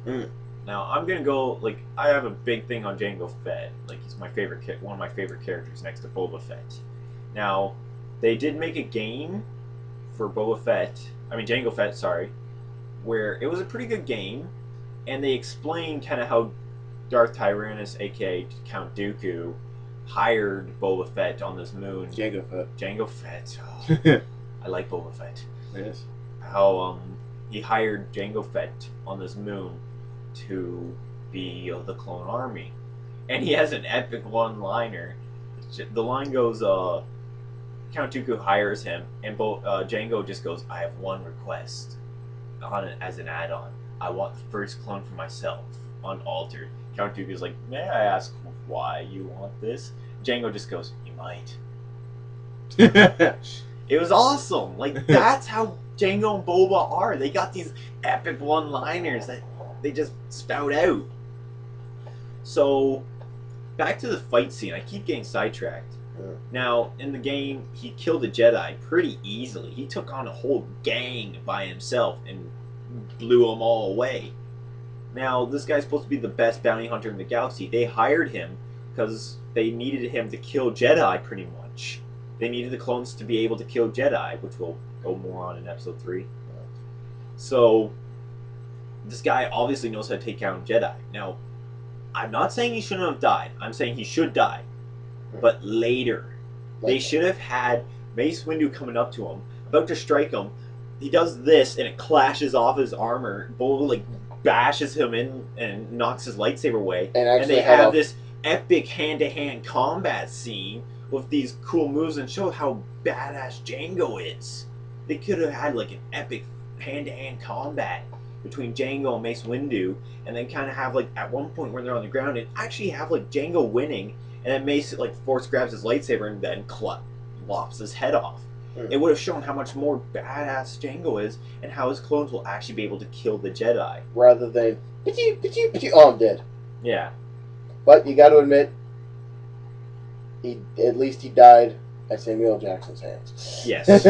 Mm. Now I'm gonna go like I have a big thing on Jango Fett. Like he's my favorite, one of my favorite characters next to Boba Fett. Now they did make a game for Boba Fett. I mean Jango Fett, sorry, where it was a pretty good game, and they explained kind of how Darth Tyrannus, aka Count Dooku, hired Boba Fett on this moon. Jango Fett. Jango Fett. Oh, I like Boba Fett. Yes. How he hired Jango Fett on this moon to be the clone army, and he has an epic one-liner. The line goes, Count Dooku hires him, and Jango just goes, "I have one request on it as an add-on. I want the first clone for myself, unaltered." Count Dooku's like, "May I ask why you want this?" Jango just goes, "You might." It was awesome. Like that's how Jango and Boba are. They got these epic one-liners that they just spout out. So back to the fight scene. I keep getting sidetracked. Yeah. Now, in the game, he killed a Jedi pretty easily. He took on a whole gang by himself and blew them all away. Now, this guy's supposed to be the best bounty hunter in the galaxy. They hired him because they needed him to kill Jedi, pretty much. They needed the clones to be able to kill Jedi, which we'll go more on in Episode 3. So, this guy obviously knows how to take down Jedi. Now, I'm not saying he shouldn't have died. I'm saying he should die. But later. They should have had Mace Windu coming up to him, about to strike him. He does this, and it clashes off his armor. Boba, like, bashes him in and knocks his lightsaber away. And they have this epic hand-to-hand combat scene with these cool moves and show how badass Jango is. They could have had, like, an epic hand-to-hand combat between Jango and Mace Windu, and then kind of have, like, at one point when they're on the ground, and actually have, like, Jango winning, and then Mace, like, force grabs his lightsaber and then lops his head off. It would have shown how much more badass Jango is, and how his clones will actually be able to kill the Jedi. Rather than, oh, I'm dead. Yeah. But you got to admit, at least he died at Samuel L. Jackson's hands. Yes.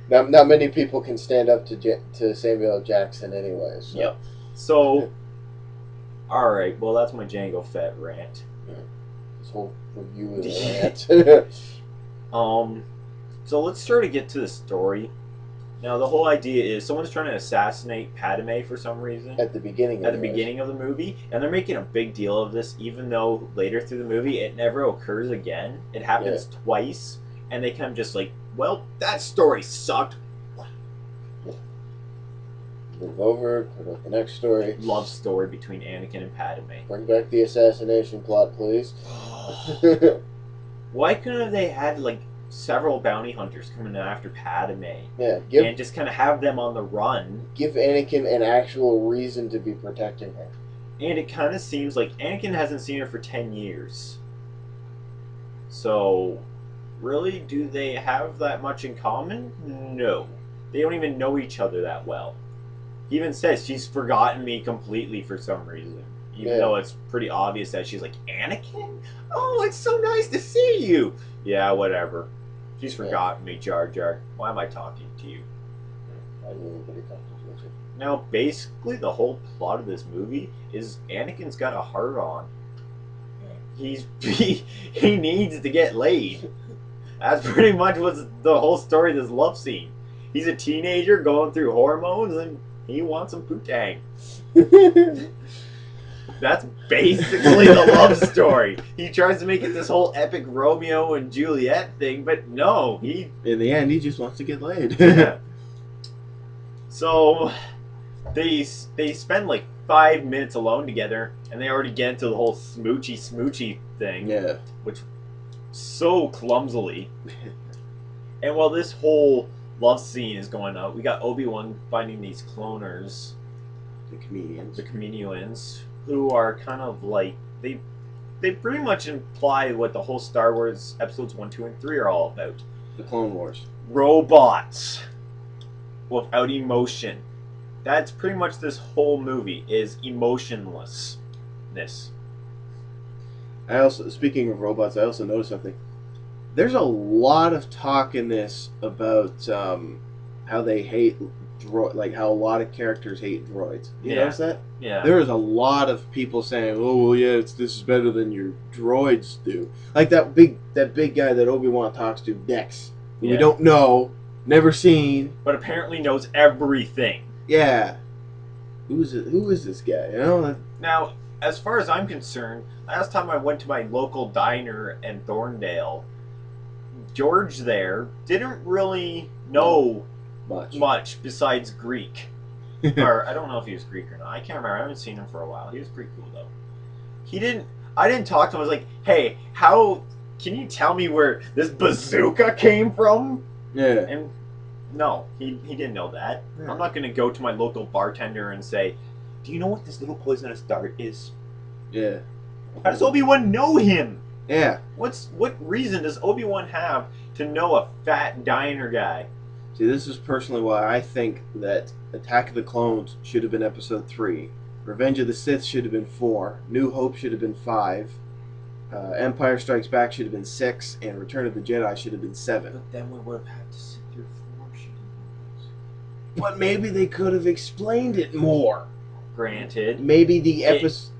Not many people can stand up to Samuel L. Jackson anyway. So. Yep. So, alright, well that's my Jango Fett rant. This whole review is a rant. So let's try to get to the story. Now the whole idea is someone's trying to assassinate Padme for some reason. At the beginning of the movie, and they're making a big deal of this, even though later through the movie it never occurs again. It happens twice, and they kind of just like, well, that story sucked. Move over, put up the next story. Love story between Anakin and Padme. Bring back the assassination plot, please. Why couldn't they had like several bounty hunters coming after Padme? Yeah, and just kind of have them on the run. Give Anakin an actual reason to be protecting her. And it kind of seems like Anakin hasn't seen her for 10 years. So, really, do they have that much in common? No. They don't even know each other that well. He even says she's forgotten me completely for some reason. Even though it's pretty obvious that she's like, Anakin? Oh, it's so nice to see you! Yeah, whatever. She's forgotten me, Jar Jar. Why am I talking to you? I knew anybody talking to you. Now, basically, the whole plot of this movie is Anakin's got a heart on. He needs to get laid. That's pretty much what's the whole story of this love scene. He's a teenager going through hormones, and he wants some putang. That's basically the love story. He tries to make it this whole epic Romeo and Juliet thing, but no, in the end, he just wants to get laid. Yeah. So they spend like 5 minutes alone together, and they already get into the whole smoochy thing. Yeah. Which so clumsily. And while this whole love scene is going on, we got Obi-Wan finding these cloners, the comedians, who are kind of like they pretty much imply what the whole Star Wars episodes 1, 2, and 3 are all about. The Clone Wars. Robots without emotion. That's pretty much this whole movie is emotionlessness. Speaking of robots, I also noticed something. There's a lot of talk in this about how they hate droid, like how a lot of characters hate droids. You Yeah. notice that? Yeah. There is a lot of people saying, "Oh well, yeah, this is better than your droids do." Like that big guy that Obi-Wan talks to, Dex, who we don't know, never seen, but apparently knows everything. Yeah. Who is this guy? You know. Now, as far as I'm concerned, last time I went to my local diner in Thorndale, George there didn't really know much besides Greek. Or I don't know if he was Greek or not. I can't remember. I haven't seen him for a while. He was pretty cool though. I didn't talk to him. I was like, "Hey, can you tell me where this bazooka came from?" Yeah. And no, he didn't know that. Yeah. I'm not going to go to my local bartender and say, "Do you know what this little poisonous dart is?" Yeah. How does Obi-Wan know him? Yeah. What reason does Obi-Wan have to know a fat diner guy? See, this is personally why I think that Attack of the Clones should have been Episode 3, Revenge of the Sith should have been 4, New Hope should have been 5, Empire Strikes Back should have been 6, and Return of the Jedi should have been 7. But then we would have had to sit through 4 shitty movies. But maybe they could have explained it more. Granted. Maybe the episode...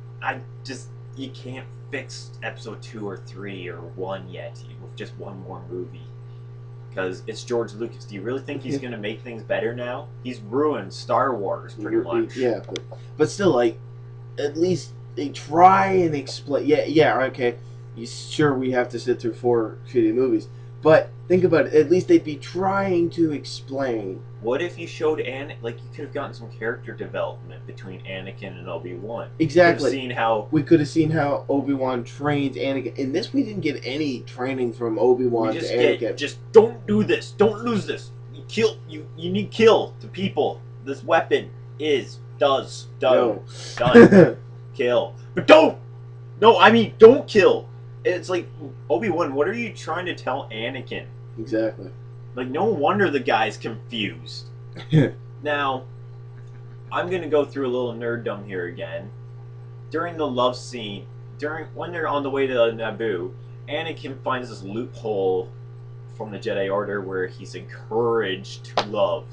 You can't fix Episode 2 or 3 or 1 yet with just one more movie. Because it's George Lucas. Do you really think he's going to make things better now? He's ruined Star Wars, pretty much. Yeah, but still, like, at least they try and explain... Yeah, okay. Sure, we have to sit through 4 shitty movies. But think about it. At least they'd be trying to explain. What if you showed you could have gotten some character development between Anakin and Obi-Wan. Exactly. We could have seen how Obi-Wan trains Anakin. In this, we didn't get any training from Obi-Wan to Anakin. Just don't do this. Don't lose this. You need kill the people. This weapon does done. Kill. But don't! No, I mean, don't kill. It's like, Obi-Wan, what are you trying to tell Anakin? Exactly. Like, no wonder the guy's confused. Now, I'm going to go through a little nerddom here again. During the love scene, when they're on the way to Naboo, Anakin finds this loophole from the Jedi Order where he's encouraged to love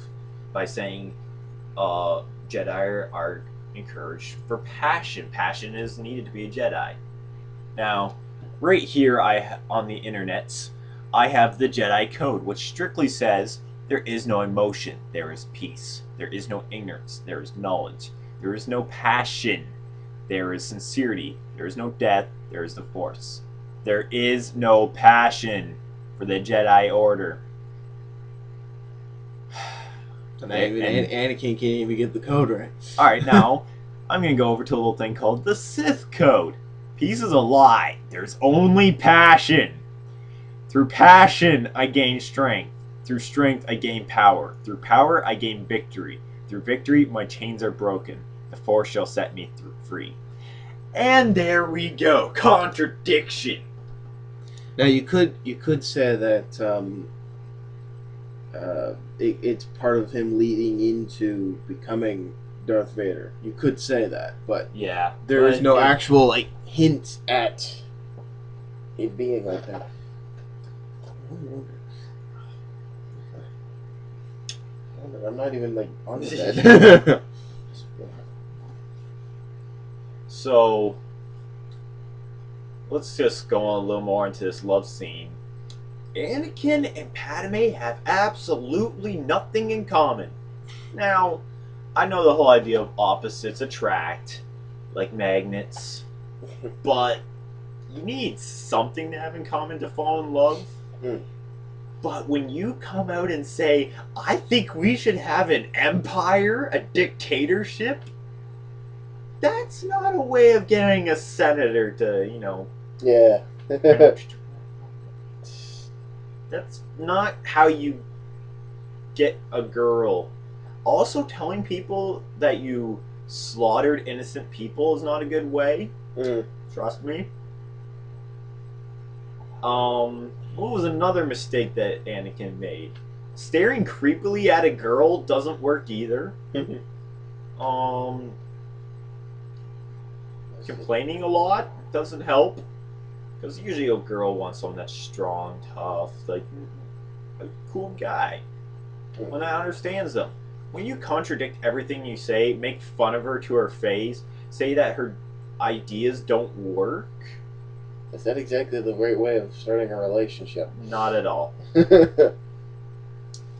by saying Jedi are encouraged for passion. Passion is needed to be a Jedi. Now, right here on the internets, I have the Jedi Code, which strictly says there is no emotion, there is peace. There is no ignorance, there is knowledge. There is no passion, there is sincerity. There is no death, there is the Force. There is no passion for the Jedi Order. And Anakin can't even get the code right. Alright, now, I'm going to go over to a little thing called the Sith Code. Peace is a lie. There's only passion. Through passion, I gain strength. Through strength, I gain power. Through power, I gain victory. Through victory, my chains are broken. The Force shall set me free. And there we go. Contradiction. Now you could say that it's part of him leading into becoming Darth Vader. You could say that, but yeah, there is no actual hint at it being like that. I'm not even on that. So let's just go on a little more into this love scene. Anakin and Padme have absolutely nothing in common. Now, I know the whole idea of opposites attract, like magnets, but you need something to have in common to fall in love. But when you come out and say, I think we should have an empire, a dictatorship, that's not a way of getting a senator to, Yeah. That's not how you get a girl. Also, telling people that you slaughtered innocent people is not a good way. Trust me. What was another mistake that Anakin made? Staring creepily at a girl doesn't work either. Complaining a lot doesn't help. Because usually a girl wants someone that's strong, tough, like a cool guy. One that understands them. when you contradict everything you say, make fun of her to her face, say that her ideas don't work, Is that exactly the right way of starting a relationship? not at all.